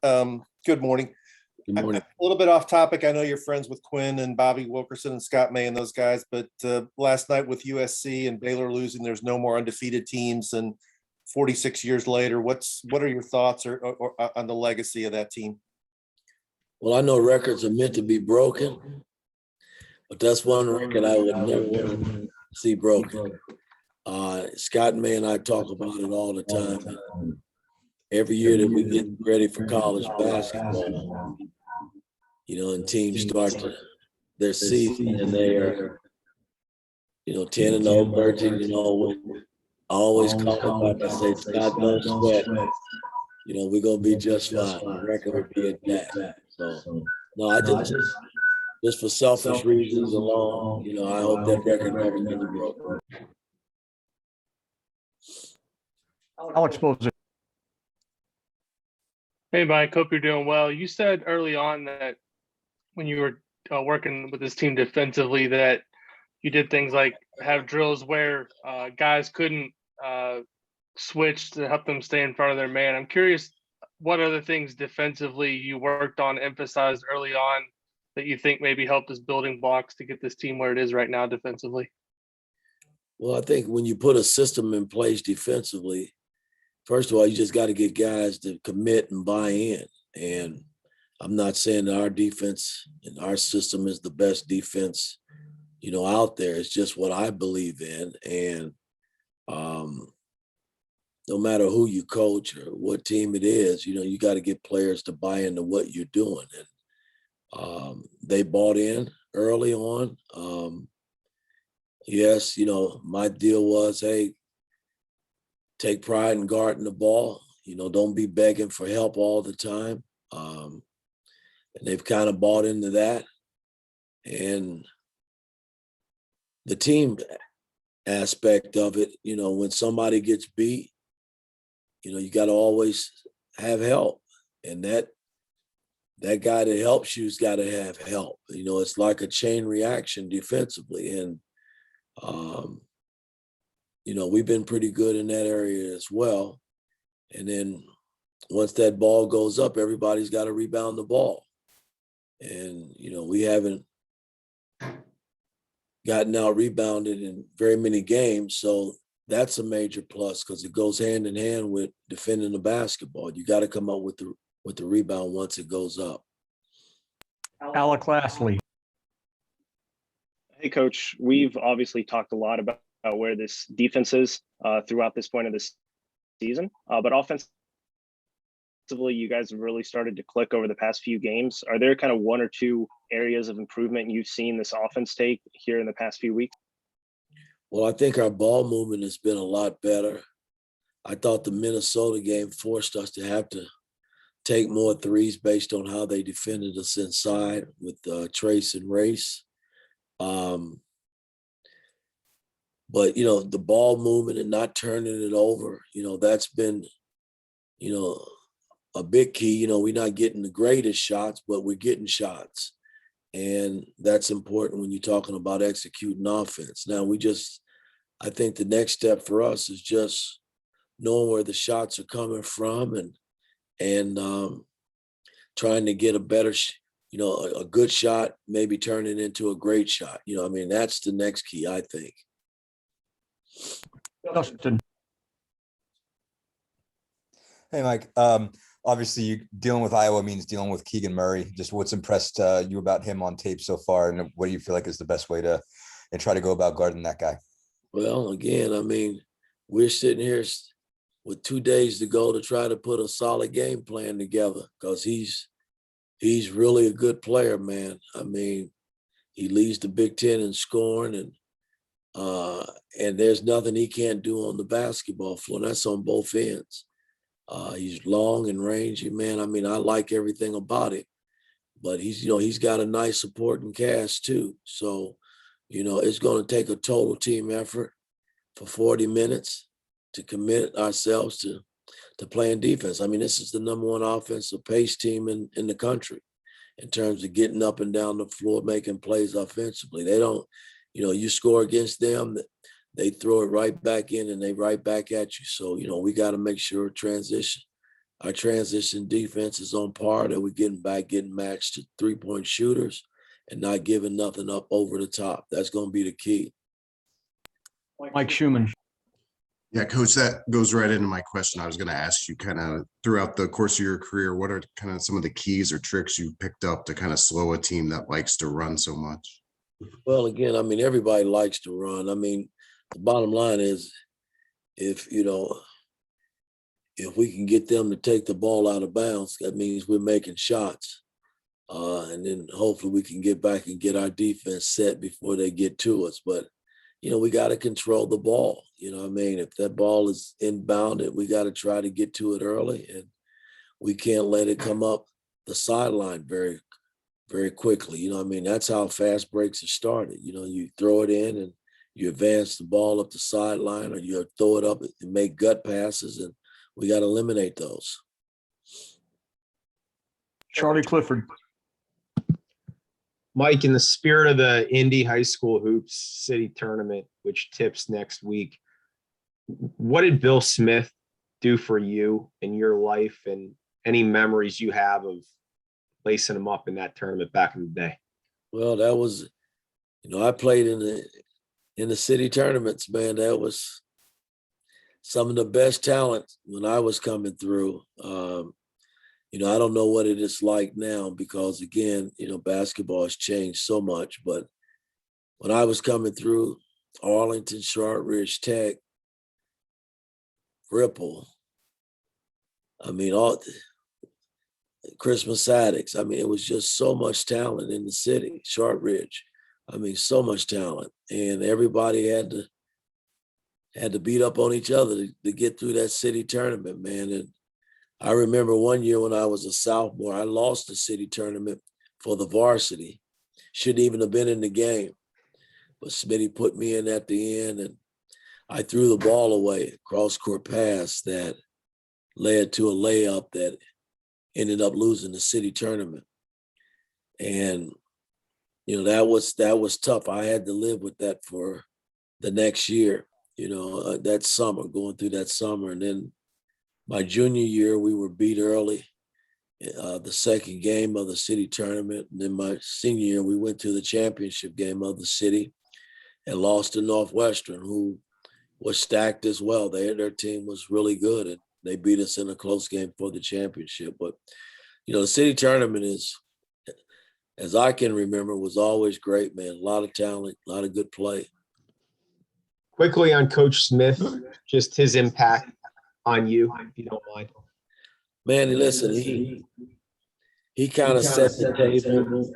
Good morning. Good I'm morning. a little bit off topic. I know you're friends with Quinn and Bobby Wilkerson and Scott May and those guys, but last night with USC and Baylor losing, there's no more undefeated teams. And 46 years later, what are your thoughts or on the legacy of that team? Well, I know records are meant to be broken, but that's one record I would never want to see broken. Scott May and I talk about it all the time. Every year that we get ready for college basketball, and teams start their season and they are, 10-0, 13-0. I always call it back. I say, Scott, don't sweat. We're going to be just fine. The record will be at that. So, no, I just for selfish reasons alone, I hope that record never gets broken. Alex Bowser. Hey, Mike. Hope you're doing well. You said early on that when you were working with this team defensively that you did things like have drills where guys couldn't switch to help them stay in front of their man. I'm curious what other things defensively you worked on, emphasized early on that you think maybe helped as building blocks to get this team where it is right now defensively? Well, I think when you put a system in place defensively, first of all, you just got to get guys to commit and buy in. And I'm not saying that our defense and our system is the best defense, out there. It's just what I believe in. And no matter who you coach or what team it is, you got to get players to buy into what you're doing. And they bought in early on. Yes, my deal was, hey, take pride in guarding the ball. Don't be begging for help all the time. And they've kind of bought into that. And the team aspect of it, when somebody gets beat, you got to always have help. And that guy that helps you's got to have help. It's like a chain reaction defensively. And, we've been pretty good in that area as well. And then once that ball goes up, everybody's got to rebound the ball. And, we haven't gotten out rebounded in very many games. So that's a major plus because it goes hand in hand with defending the basketball. You got to come up with the rebound once it goes up. Alec Lastly. Hey, Coach, we've obviously talked a lot about where this defense is throughout this point of this season, but offensively, you guys have really started to click over the past few games. Are there kind of one or two areas of improvement you've seen this offense take here in the past few weeks? Well, I think our ball movement has been a lot better. I thought the Minnesota game forced us to have to take more threes based on how they defended us inside with Trace and Race. But, the ball movement and not turning it over, that's been, a big key. We're not getting the greatest shots, but we're getting shots. And that's important when you're talking about executing offense. Now, I think the next step for us is just knowing where the shots are coming from and trying to get a better, a good shot, maybe turn it into a great shot. That's the next key, I think. Justin. Hey, Mike. Obviously, you dealing with Iowa means dealing with Keegan Murray. Just what's impressed you about him on tape so far, and what do you feel like is the best way to and try to go about guarding that guy? Well, again, we're sitting here with 2 days to go to try to put a solid game plan together because he's really a good player, man. He leads the Big Ten in scoring, and there's nothing he can't do on the basketball floor. That's on both ends. He's long and rangy, man. I like everything about it, but he's got a nice supporting cast too. So, it's going to take a total team effort for 40 minutes to commit ourselves to playing defense. This is the number one offensive pace team in the country in terms of getting up and down the floor, making plays offensively. They don't, you score against them, they throw it right back in and they right back at you. So, we got to make sure transition our transition defense is on par, that we're getting matched to 3-point shooters and not giving nothing up over the top. That's going to be the key. Mike Schumann. Yeah, coach, that goes right into my question. I was going to ask you kind of throughout the course of your career, what are kind of some of the keys or tricks you picked up to kind of slow a team that likes to run so much? Well, again, I mean, everybody likes to run. I mean, the bottom line is if we can get them to take the ball out of bounds, that means we're making shots. And then hopefully we can get back and get our defense set before they get to us. But, we got to control the ball. I mean, if that ball is inbounded, we got to try to get to it early, and we can't let it come up the sideline very, very quickly. I mean, that's how fast breaks are started. You throw it in and you advance the ball up the sideline, or you throw it up and make gut passes, and we got to eliminate those. Charlie Clifford. Mike, in the spirit of the Indy High School Hoops City Tournament, which tips next week, what did Bill Smith do for you in your life, and any memories you have of lacing him up in that tournament back in the day? Well, that was, I played in the city tournaments, man. That was some of the best talent when I was coming through. I don't know what it is like now because, again, basketball has changed so much. But when I was coming through, Arlington, Shortridge, Tech, Ripple, all Christmas Addicts. It was just so much talent in the city, Shortridge. So much talent. And everybody had to beat up on each other to get through that city tournament, man. And I remember one year when I was a sophomore, I lost the city tournament for the varsity. Shouldn't even have been in the game. But Smitty put me in at the end, and I threw the ball away, cross-court pass that led to a layup that ended up losing the city tournament. And, that was tough. I had to live with that for the next year, that summer, going through that summer. And then my junior year, we were beat early, the second game of the city tournament. And then my senior year, we went to the championship game of the city and lost to Northwestern, who was stacked as well. Their team was really good, and they beat us in a close game for the championship. But, the city tournament is, as I can remember, was always great, man. A lot of talent, a lot of good play. Quickly on Coach Smith, just his impact on you, if you don't mind. Man, listen, he kind of set the table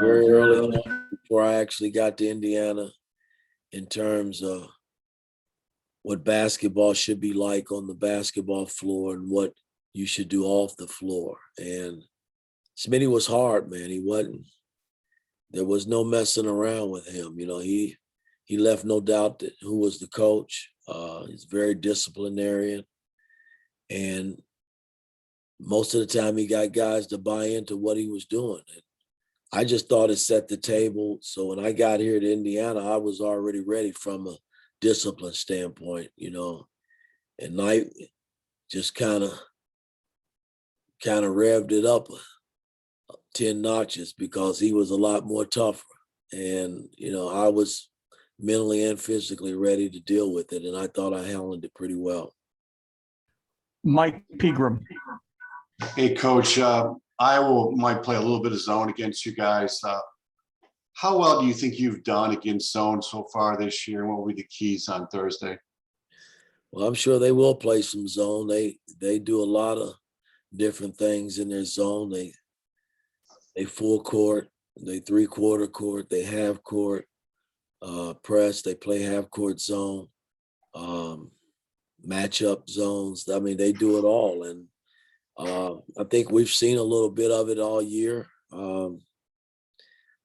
very early on before I actually got to Indiana in terms of what basketball should be like on the basketball floor and what you should do off the floor. And Smitty was hard, man. There was no messing around with him. He left no doubt that who was the coach. He's very disciplinarian. And most of the time he got guys to buy into what he was doing. And I just thought it set the table. So when I got here to Indiana, I was already ready from a discipline standpoint, and Knight just kind of revved it up 10 notches because he was a lot more tougher. And, I was mentally and physically ready to deal with it. And I thought I handled it pretty well. Mike Pegram. Hey, Coach, Iowa might play a little bit of zone against you guys. How well do you think you've done against zone so far this year? What will be the keys on Thursday? Well, I'm sure they will play some zone. They do a lot of different things in their zone. They full court, they 3/4 court, they half court, press, they play half court zone, matchup zones. They do it all. And I think we've seen a little bit of it all year.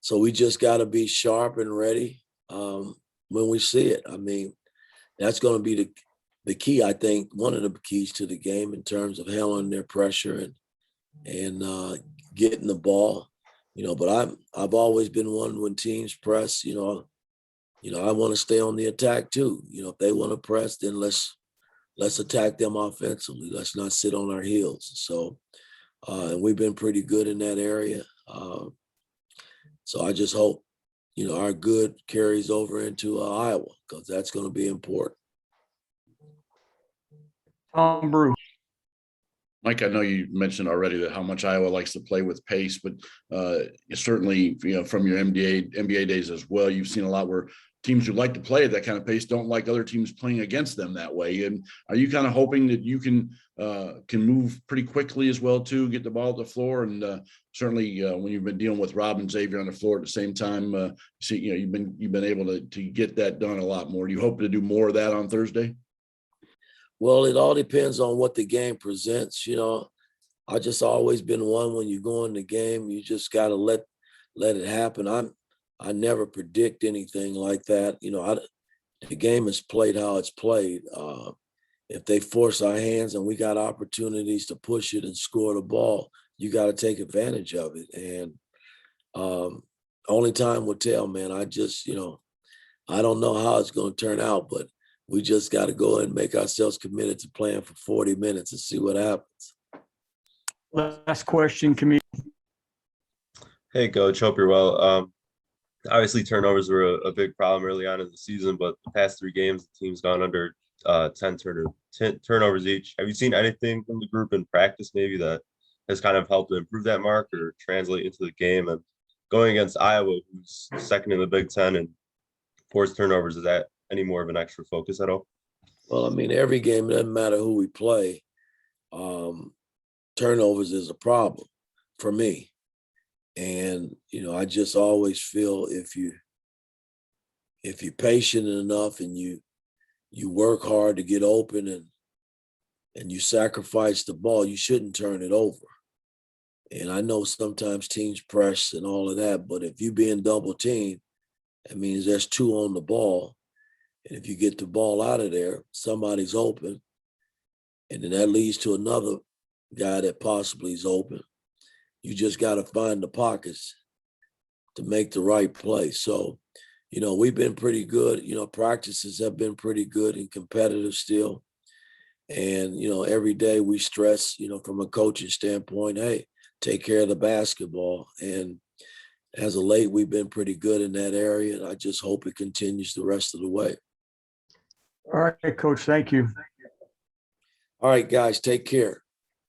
So we just got to be sharp and ready when we see it. That's going to be the key, I think, one of the keys to the game in terms of handling their pressure and getting the ball. But I've always been one when teams press, I want to stay on the attack too. If they want to press, then let's let's attack them offensively. Let's not sit on our heels. So, and we've been pretty good in that area. So I just hope, our good carries over into Iowa, because that's going to be important. Tom Brew. Mike, I know you mentioned already that how much Iowa likes to play with pace, but certainly, from your NBA days as well, you've seen a lot where teams who like to play at that kind of pace don't like other teams playing against them that way. And are you kind of hoping that you can move pretty quickly as well too, get the ball at the floor? And certainly when you've been dealing with Rob and Xavier on the floor at the same time, you've been able to get that done a lot more. Do you hope to do more of that on Thursday? Well, it all depends on what the game presents. I just always been one, when you go in the game, you just got to let it happen. I never predict anything like that. The game is played how it's played. If they force our hands and we got opportunities to push it and score the ball, you got to take advantage of it. And only time will tell, man. I just, I don't know how it's going to turn out, but we just got to go and make ourselves committed to playing for 40 minutes and see what happens. Last question, comedian. Hey, Coach. Hope you're well. Obviously, turnovers were a big problem early on in the season, but the past 3 games, the team's gone under 10 turnovers each. Have you seen anything from the group in practice maybe that has kind of helped to improve that mark or translate into the game? And going against Iowa, who's second in the Big Ten and forced turnovers, is that any more of an extra focus at all? Well, every game, it doesn't matter who we play. Turnovers is a problem for me. And, I just always feel if you're patient enough and you work hard to get open and you sacrifice the ball, you shouldn't turn it over. And I know sometimes teams press and all of that, but if you're being double teamed, that means there's 2 on the ball. And if you get the ball out of there, somebody's open. And then that leads to another guy that possibly is open. You just got to find the pockets to make the right play. So, we've been pretty good. Practices have been pretty good and competitive still. And, every day we stress, from a coaching standpoint, hey, take care of the basketball. And as of late, we've been pretty good in that area. And I just hope it continues the rest of the way. All right, Coach. Thank you. All right, guys, take care.